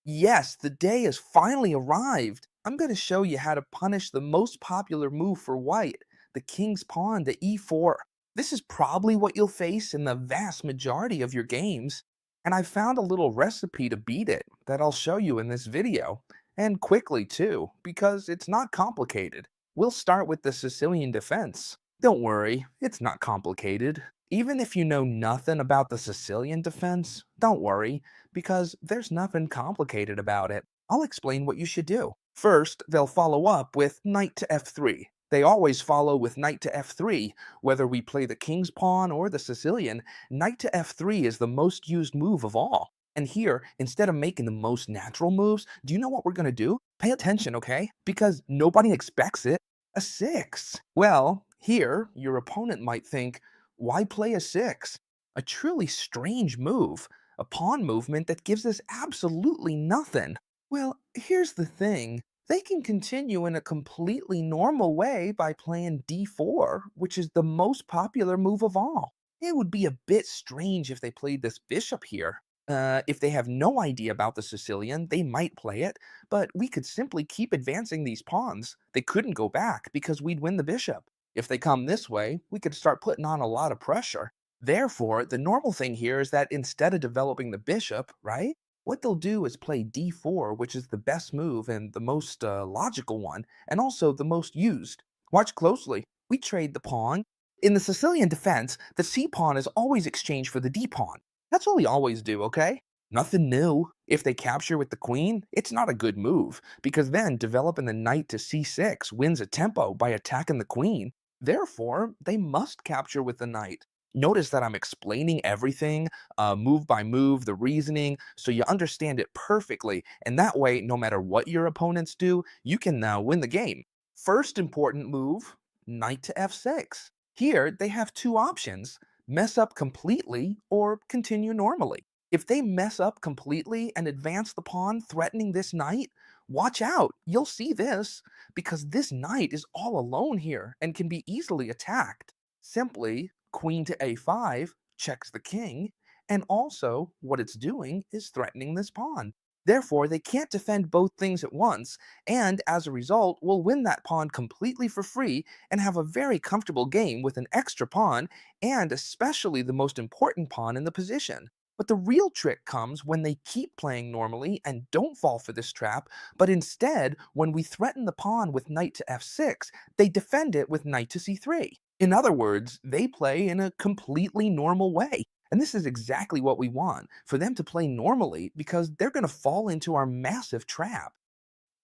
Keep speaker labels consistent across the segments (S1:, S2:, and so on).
S1: Yes, the day has finally arrived. I'm going to show you how to punish the most popular move for white, the king's pawn to e4. This is probably what you'll face in the vast majority of your games, and I found a little recipe to beat it that I'll show you in this video, and quickly too, because it's not complicated. We'll start with the Sicilian defense. Don't worry, it's not complicated. Even if you know nothing about the Sicilian defense, don't worry because there's nothing complicated about it. I'll explain what you should do. First, they'll follow up with knight to f3. They always follow with knight to f3. Whether we play the king's pawn or the Sicilian, knight to f3 is the most used move of all. And here, instead of making the most natural moves, do you know what we're going to do? Pay attention, okay? Because nobody expects it. A 6. Well, here, your opponent might think, why play a 6? A truly strange move, a pawn movement that gives us absolutely nothing. Well, here's the thing. They can continue in a completely normal way by playing d4, which is the most popular move of all. It would be a bit strange if they played this bishop here. If they have no idea about the Sicilian, they might play it, but we could simply keep advancing these pawns. They couldn't go back because we'd win the bishop. If they come this way, we could start putting on a lot of pressure. Therefore, the normal thing here is that instead of developing the bishop, right, what they'll do is play d4, which is the best move and the most logical one, and also the most used. Watch closely. We trade the pawn. In the Sicilian defense, the c pawn is always exchanged for the d pawn. That's all we always do, okay? Nothing new. If they capture with the queen, it's not a good move, because then developing the knight to c6 wins a tempo by attacking the queen. Therefore, they must capture with the knight. Notice that I'm explaining everything, move by move, the reasoning, so you understand it perfectly, and that way, no matter what your opponents do, you can now win the game. First important move, knight to f6. Here, they have two options, mess up completely or continue normally. If they mess up completely and advance the pawn threatening this knight, watch out, you'll see this, because this knight is all alone here and can be easily attacked. Simply, queen to a5 checks the king, and also what it's doing is threatening this pawn. Therefore, they can't defend both things at once, and as a result, will win that pawn completely for free and have a very comfortable game with an extra pawn and especially the most important pawn in the position. But the real trick comes when they keep playing normally and don't fall for this trap, but instead, when we threaten the pawn with knight to f6, they defend it with knight to c3. In other words, they play in a completely normal way. And this is exactly what we want, for them to play normally because they're going to fall into our massive trap.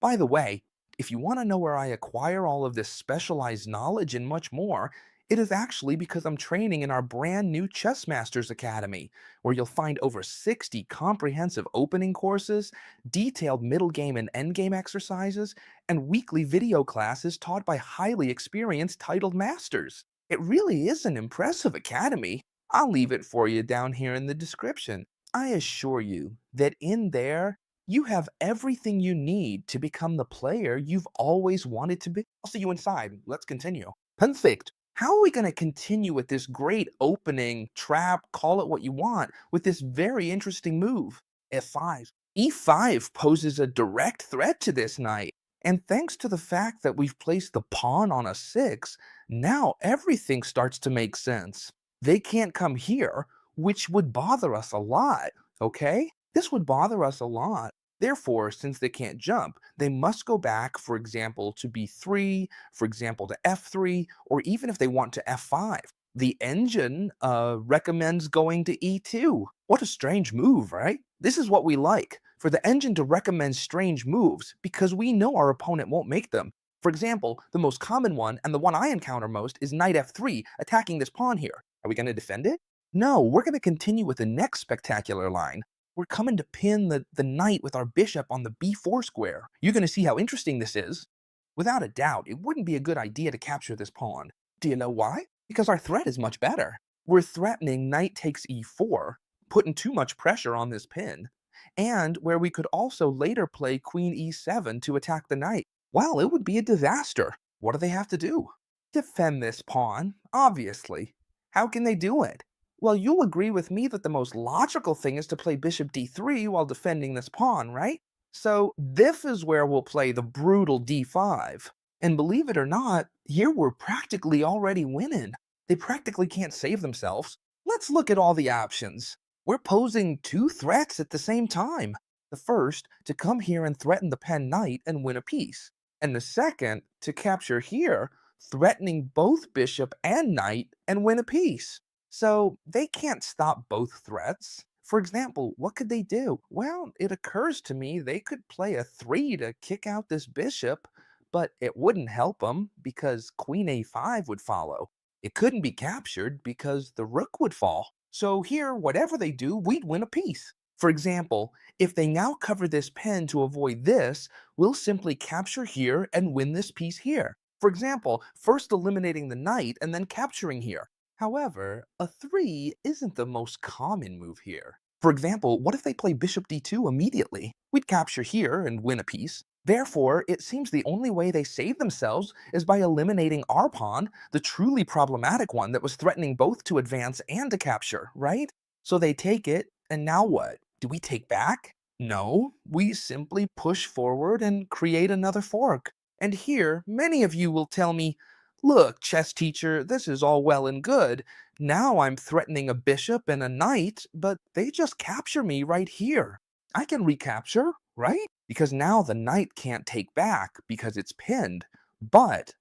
S1: By the way, if you want to know where I acquire all of this specialized knowledge and much more, it is actually because I'm training in our brand new Chess Masters Academy, where you'll find over 60 comprehensive opening courses, detailed middle game and end game exercises, and weekly video classes taught by highly experienced titled masters. It really is an impressive academy. I'll leave it for you down here in the description. I assure you that in there, you have everything you need to become the player you've always wanted to be. I'll see you inside. Let's continue. Perfect. How are we going to continue with this great opening, trap, call it what you want, with this very interesting move? F5. E5 poses a direct threat to this knight. And thanks to the fact that we've placed the pawn on a 6, now everything starts to make sense. They can't come here, which would bother us a lot, okay? This would bother us a lot. Therefore, since they can't jump, they must go back, for example, to b3, for example, to f3, or even if they want to f5. The engine recommends going to e2. What a strange move, right? This is what we like, for the engine to recommend strange moves, because we know our opponent won't make them. For example, the most common one, and the one I encounter most, is knight f3, attacking this pawn here. Are we going to defend it? No, we're going to continue with the next spectacular line. We're coming to pin the knight with our bishop on the b4 square. You're going to see how interesting this is. Without a doubt, it wouldn't be a good idea to capture this pawn. Do you know why? Because our threat is much better. We're threatening knight takes e4, putting too much pressure on this pin, and where we could also later play queen e7 to attack the knight. Well, it would be a disaster. What do they have to do? Defend this pawn, obviously. How can they do it? Well, you'll agree with me that the most logical thing is to play bishop d3 while defending this pawn, right? So this is where we'll play the brutal d5. And believe it or not, here we're practically already winning. They practically can't save themselves. Let's look at all the options. We're posing two threats at the same time. The first, to come here and threaten the pen knight and win a piece. And the second, to capture here, threatening both bishop and knight and win a piece. So they can't stop both threats. For example, what could they do? Well, it occurs to me they could play a 3 to kick out this bishop, but it wouldn't help them because queen a5 would follow. It couldn't be captured because the rook would fall. So here, whatever they do, we'd win a piece. For example, if they now cover this pen to avoid this, we'll simply capture here and win this piece here. For example, first eliminating the knight and then capturing here. However, a 3 isn't the most common move here. For example, what if they play bishop d2 immediately? We'd capture here and win a piece. Therefore, it seems the only way they save themselves is by eliminating our pawn, the truly problematic one that was threatening both to advance and to capture, right? So they take it, and now what? Do we take back? No, we simply push forward and create another fork. And here, many of you will tell me, look, chess teacher, this is all well and good. Now I'm threatening a bishop and a knight, but they just capture me right here. I can recapture, right? Because now the knight can't take back because it's pinned. But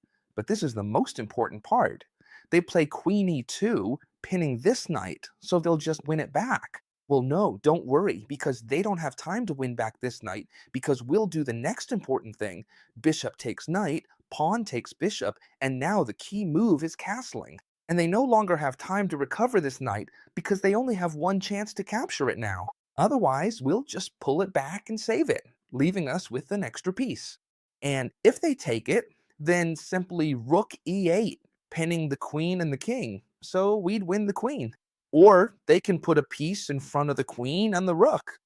S1: this is the most important part. They play queen e2, pinning this knight, so they'll just win it back. Well, no, don't worry, because they don't have time to win back this knight, because we'll do the next important thing. Bishop takes knight, pawn takes bishop, and now the key move is castling. And they no longer have time to recover this knight, because they only have one chance to capture it now. Otherwise, we'll just pull it back and save it, leaving us with an extra piece. And if they take it, then simply rook e8, pinning the queen and the king, so we'd win the queen. Or they can put a piece in front of the queen and the rook.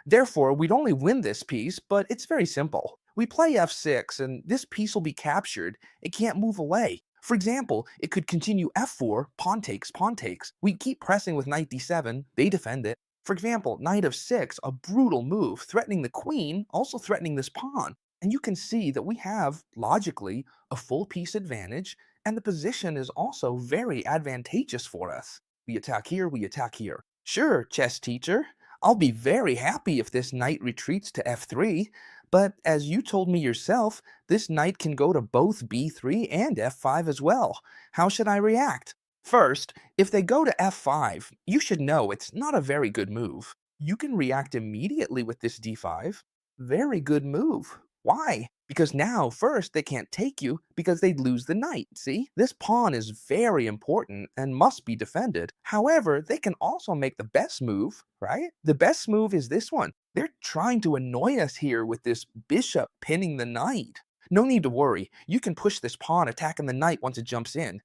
S1: Therefore, we'd only win this piece, but it's very simple. We play f6, and this piece will be captured. It can't move away. For example, it could continue f4, pawn takes, pawn takes. We keep pressing with knight d7, they defend it. For example, knight of 6, a brutal move, threatening the queen, also threatening this pawn. And you can see that we have, logically, a full piece advantage, and the position is also very advantageous for us. We attack here, we attack here. Sure, chess teacher, I'll be very happy if this knight retreats to f3, but as you told me yourself, this knight can go to both b3 and f5 as well. How should I react? First, if they go to f5, you should know it's not a very good move. You can react immediately with this d5. Very good move. Why? Because now, first, they can't take you because they'd lose the knight, see? This pawn is very important and must be defended. However, they can also make the best move, right? The best move is this one. They're trying to annoy us here with this bishop pinning the knight. No need to worry. You can push this pawn attacking the knight once it jumps in.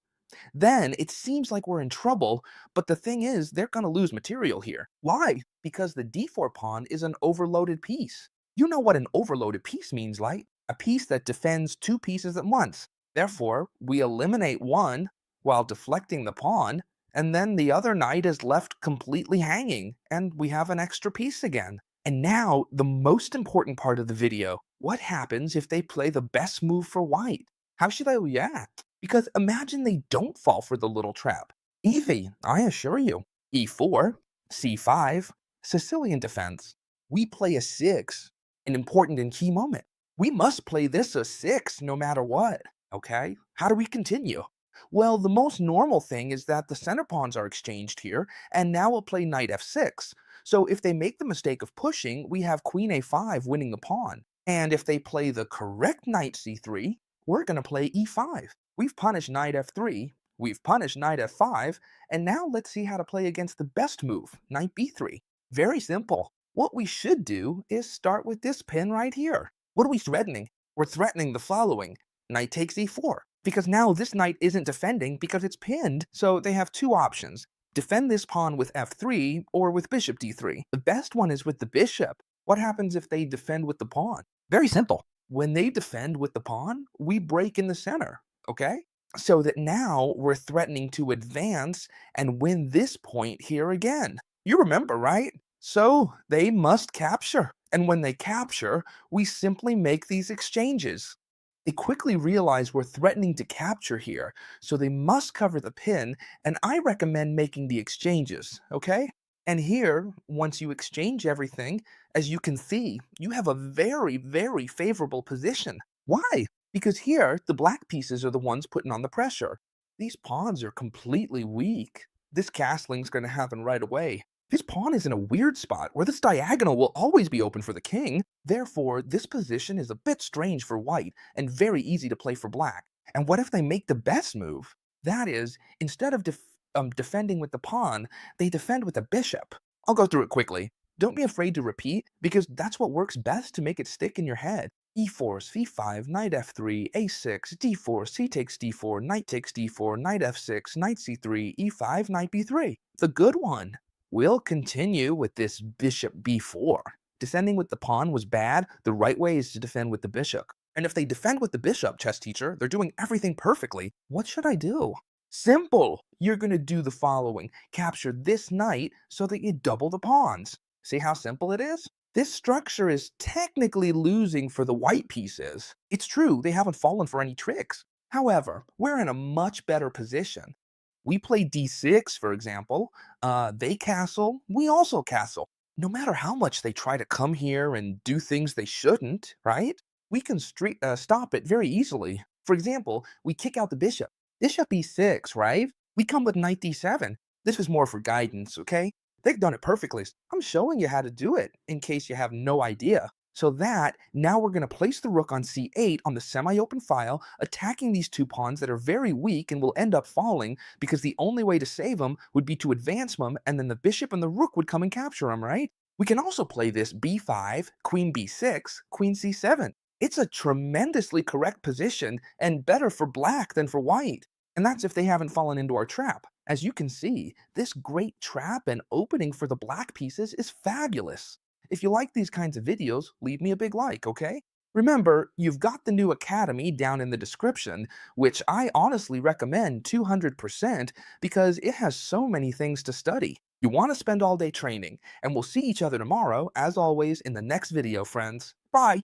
S1: Then it seems like we're in trouble, but the thing is, they're going to lose material here. Why? Because the d4 pawn is an overloaded piece. You know what an overloaded piece means, right? A piece that defends two pieces at once. Therefore, we eliminate one while deflecting the pawn, and then the other knight is left completely hanging, and we have an extra piece again. And now, the most important part of the video. What happens if they play the best move for white? How should I react? Because imagine they don't fall for the little trap. Easy, I assure you. e4, c5, Sicilian defense. We play a 6, an important and key moment. We must play this a 6 no matter what, okay? How do we continue? Well, the most normal thing is that the center pawns are exchanged here, and now we'll play knight f6. So if they make the mistake of pushing, we have queen a5 winning the pawn. And if they play the correct knight c3, we're going to play e5. We've punished knight f3, we've punished knight f5, and now let's see how to play against the best move, knight b3. Very simple. What we should do is start with this pin right here. What are we threatening? We're threatening the following. Knight takes e4. Because now this knight isn't defending because it's pinned, so they have two options. Defend this pawn with f3 or with bishop d3. The best one is with the bishop. What happens if they defend with the pawn? Very simple. When they defend with the pawn, we break in the center, okay? so that now we're threatening to advance and win this point here again. You remember, right? So they must capture. And when they capture, we simply make these exchanges. They quickly realize we're threatening to capture here, so they must cover the pin, and I recommend making the exchanges, okay? And here, once you exchange everything, as you can see, you have a very, very favorable position. Why? Because here, the black pieces are the ones putting on the pressure. These pawns are completely weak. This castling's going to happen right away. This pawn is in a weird spot where this diagonal will always be open for the king. Therefore, this position is a bit strange for white and very easy to play for black. And what if they make the best move? That is, instead of defending with the pawn, they defend with the bishop. I'll go through it quickly. Don't be afraid to repeat, because that's what works best to make it stick in your head. E4, c5, knight f3, a6, d4, c takes d4, knight takes d4, knight f6, knight c3, e5, knight b3. The good one. We'll continue with this bishop b4. Defending with the pawn was bad. The right way is to defend with the bishop. And if they defend with the bishop, chess teacher, they're doing everything perfectly. What should I do? Simple! You're going to do the following. Capture this knight so that you double the pawns. See how simple it is? This structure is technically losing for the white pieces. It's true, they haven't fallen for any tricks. However, we're in a much better position. We play d6, for example. They castle, we also castle. No matter how much they try to come here and do things they shouldn't, right? We can stop it very easily. For example, we kick out the bishop. Bishop e6, right? We come with knight d7. This is more for guidance, okay? They've done it perfectly. I'm showing you how to do it in case you have no idea. So that, now we're going to place the rook on c8 on the semi-open file, attacking these two pawns that are very weak and will end up falling because the only way to save them would be to advance them, and then the bishop and the rook would come and capture them, right? We can also play this b5, queen b6, queen c7. It's a tremendously correct position and better for black than for white. And that's if they haven't fallen into our trap. As you can see, this great trap and opening for the black pieces is fabulous. If you like these kinds of videos, leave me a big like, okay? Remember, you've got the new Academy down in the description, which I honestly recommend 200% because it has so many things to study. You want to spend all day training, and we'll see each other tomorrow, as always, in the next video, friends. Bye!